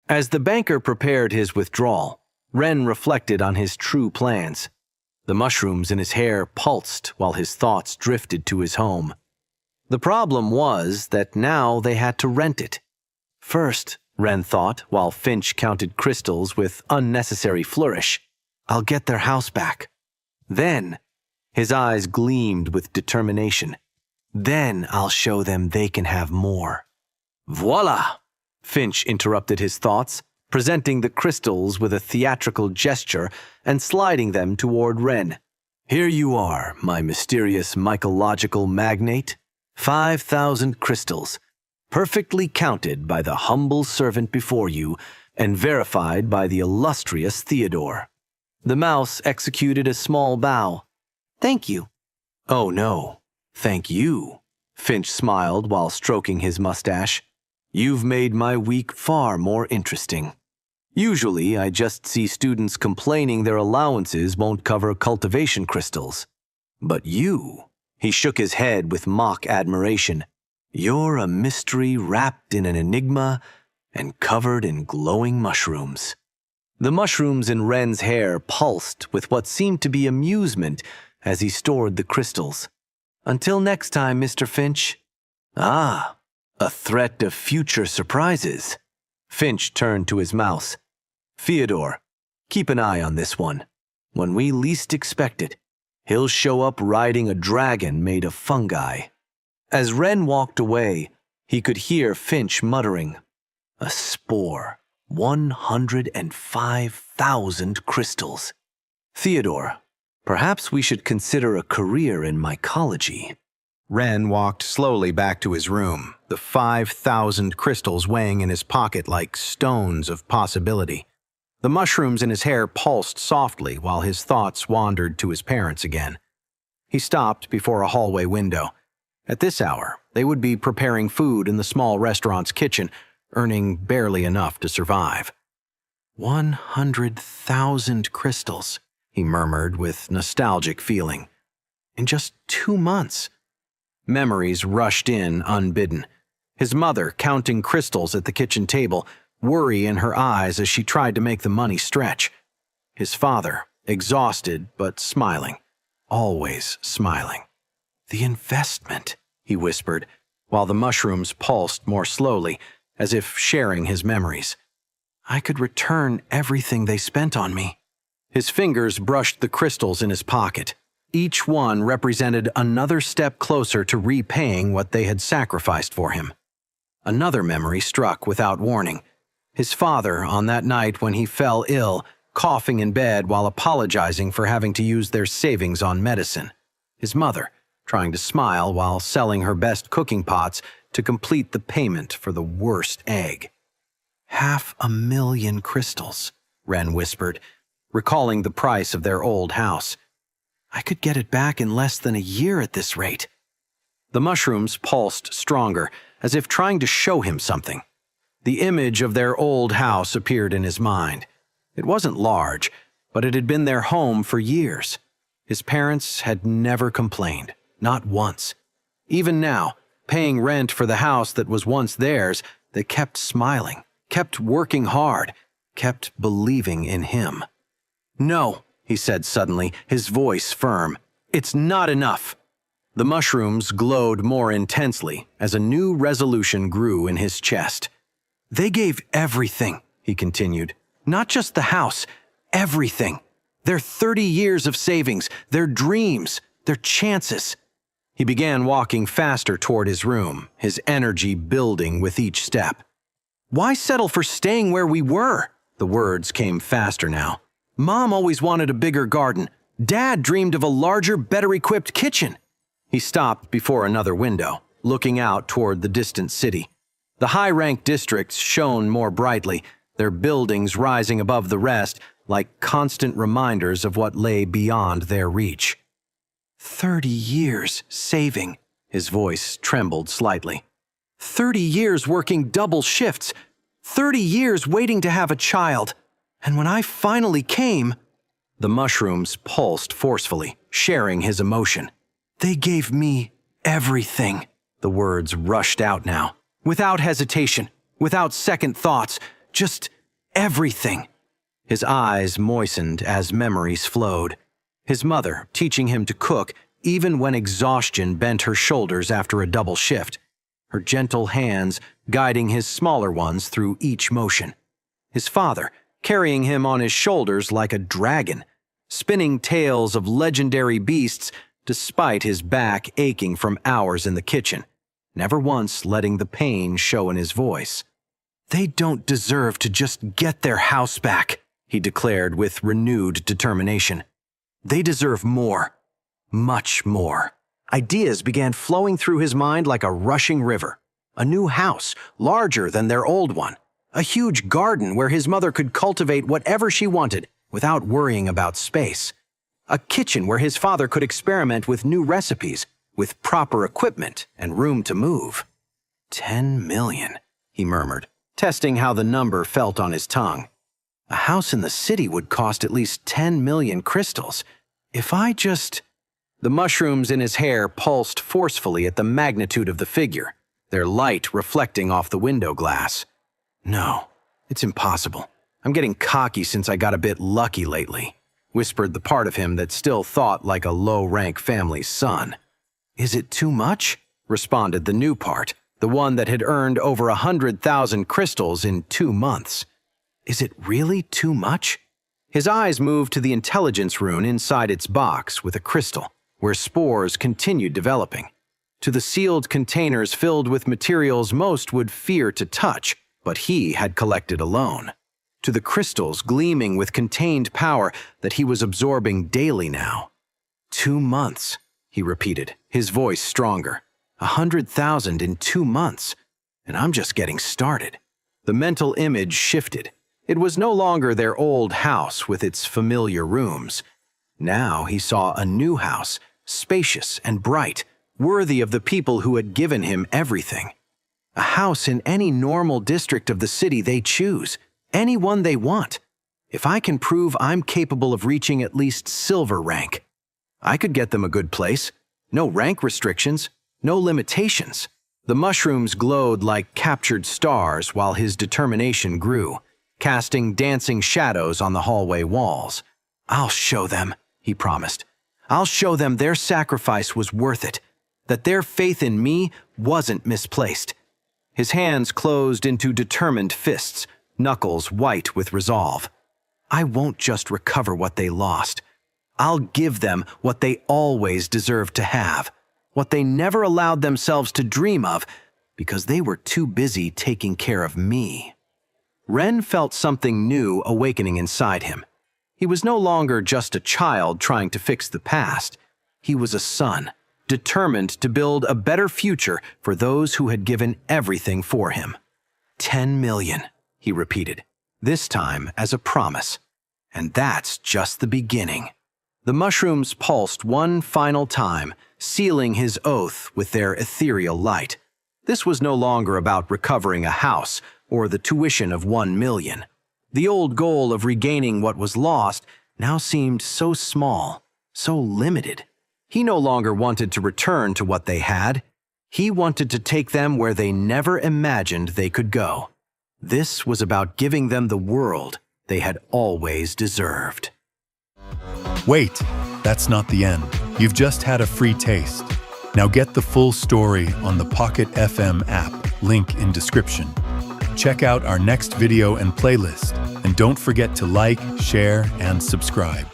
As the banker prepared his withdrawal, Ren reflected on his true plans. The mushrooms in his hair pulsed while his thoughts drifted to his home. The problem was that now they had to rent it. First, Ren thought, while Finch counted crystals with unnecessary flourish, I'll get their house back. Then, his eyes gleamed with determination. Then I'll show them they can have more. Voila! Finch interrupted his thoughts, presenting the crystals with a theatrical gesture and sliding them toward Ren. Here you are, my mysterious mycological magnate. 5,000 crystals, perfectly counted by the humble servant before you and verified by the illustrious Theodore. The mouse executed a small bow. Thank you. Oh no, thank you. Finch smiled while stroking his mustache. You've made my week far more interesting. Usually, I just see students complaining their allowances won't cover cultivation crystals. But you, he shook his head with mock admiration. You're a mystery wrapped in an enigma and covered in glowing mushrooms. The mushrooms in Ren's hair pulsed with what seemed to be amusement as he stored the crystals. Until next time, Mr. Finch. Ah, a threat of future surprises. Finch turned to his mouse. Theodore, keep an eye on this one. When we least expect it, he'll show up riding a dragon made of fungi. As Ren walked away, he could hear Finch muttering, a spore, 105,000 crystals. Theodore, perhaps we should consider a career in mycology. Ren walked slowly back to his room, the 5,000 crystals weighing in his pocket like stones of possibility. The mushrooms in his hair pulsed softly while his thoughts wandered to his parents again. He stopped before a hallway window. At this hour, they would be preparing food in the small restaurant's kitchen, earning barely enough to survive. 100,000 crystals, he murmured with nostalgic feeling. In just 2 months. Memories rushed in unbidden. His mother counting crystals at the kitchen table, worry in her eyes as she tried to make the money stretch. His father, exhausted but smiling, always smiling. The investment, he whispered, while the mushrooms pulsed more slowly, as if sharing his memories. I could return everything they spent on me. His fingers brushed the crystals in his pocket. Each one represented another step closer to repaying what they had sacrificed for him. Another memory struck without warning. His father on that night when he fell ill, coughing in bed while apologizing for having to use their savings on medicine. His mother, trying to smile while selling her best cooking pots to complete the payment for the worst egg. 500,000 crystals, Ren whispered, recalling the price of their old house. I could get it back in less than a year at this rate. The mushrooms pulsed stronger, as if trying to show him something. The image of their old house appeared in his mind. It wasn't large, but it had been their home for years. His parents had never complained, not once. Even now, paying rent for the house that was once theirs, they kept smiling, kept working hard, kept believing in him. No, he said suddenly, his voice firm. It's not enough. The mushrooms glowed more intensely as a new resolution grew in his chest. They gave everything, he continued. Not just the house, everything. Their 30 years of savings, their dreams, their chances. He began walking faster toward his room, his energy building with each step. Why settle for staying where we were? The words came faster now. Mom always wanted a bigger garden. Dad dreamed of a larger, better-equipped kitchen. He stopped before another window, looking out toward the distant city. The high-ranked districts shone more brightly, their buildings rising above the rest like constant reminders of what lay beyond their reach. 30 years saving, his voice trembled slightly. 30 years working double shifts. 30 years waiting to have a child. And when I finally came... The mushrooms pulsed forcefully, sharing his emotion. They gave me everything. The words rushed out now. Without hesitation, without second thoughts, just everything. His eyes moistened as memories flowed. His mother teaching him to cook even when exhaustion bent her shoulders after a double shift. Her gentle hands guiding his smaller ones through each motion. His father carrying him on his shoulders like a dragon, spinning tales of legendary beasts despite his back aching from hours in the kitchen, never once letting the pain show in his voice. "They don't deserve to just get their house back," he declared with renewed determination. "They deserve more, much more." Ideas began flowing through his mind like a rushing river. A new house, larger than their old one. A huge garden where his mother could cultivate whatever she wanted without worrying about space. A kitchen where his father could experiment with new recipes, with proper equipment and room to move. 10 million, he murmured, testing how the number felt on his tongue. A house in the city would cost at least 10 million crystals. If I just... The mushrooms in his hair pulsed forcefully at the magnitude of the figure, their light reflecting off the window glass. "No, it's impossible. I'm getting cocky since I got a bit lucky lately," whispered the part of him that still thought like a low-rank family's son. "Is it too much?" responded the new part, the one that had earned over 100,000 crystals in 2 months. "Is it really too much?" His eyes moved to the intelligence rune inside its box with a crystal, where spores continued developing, to the sealed containers filled with materials most would fear to touch, but he had collected alone, to the crystals gleaming with contained power that he was absorbing daily now. 2 months, he repeated, his voice stronger. 100,000 in 2 months, and I'm just getting started. The mental image shifted. It was no longer their old house with its familiar rooms. Now he saw a new house, spacious and bright, worthy of the people who had given him everything. A house in any normal district of the city they choose, any one they want. If I can prove I'm capable of reaching at least silver rank, I could get them a good place. No rank restrictions, no limitations. The mushrooms glowed like captured stars while his determination grew, casting dancing shadows on the hallway walls. "I'll show them," he promised. "I'll show them their sacrifice was worth it, that their faith in me wasn't misplaced." His hands closed into determined fists, knuckles white with resolve. "I won't just recover what they lost. I'll give them what they always deserved to have, what they never allowed themselves to dream of because they were too busy taking care of me." Ren felt something new awakening inside him. He was no longer just a child trying to fix the past. He was a son, determined to build a better future for those who had given everything for him. 10 million, he repeated, this time as a promise. And that's just the beginning. The mushrooms pulsed one final time, sealing his oath with their ethereal light. This was no longer about recovering a house or the tuition of 1 million. The old goal of regaining what was lost now seemed so small, so limited. He no longer wanted to return to what they had. He wanted to take them where they never imagined they could go. This was about giving them the world they had always deserved. Wait, that's not the end. You've just had a free taste. Now get the full story on the Pocket FM app, link in description. Check out our next video and playlist, and don't forget to like, share, and subscribe.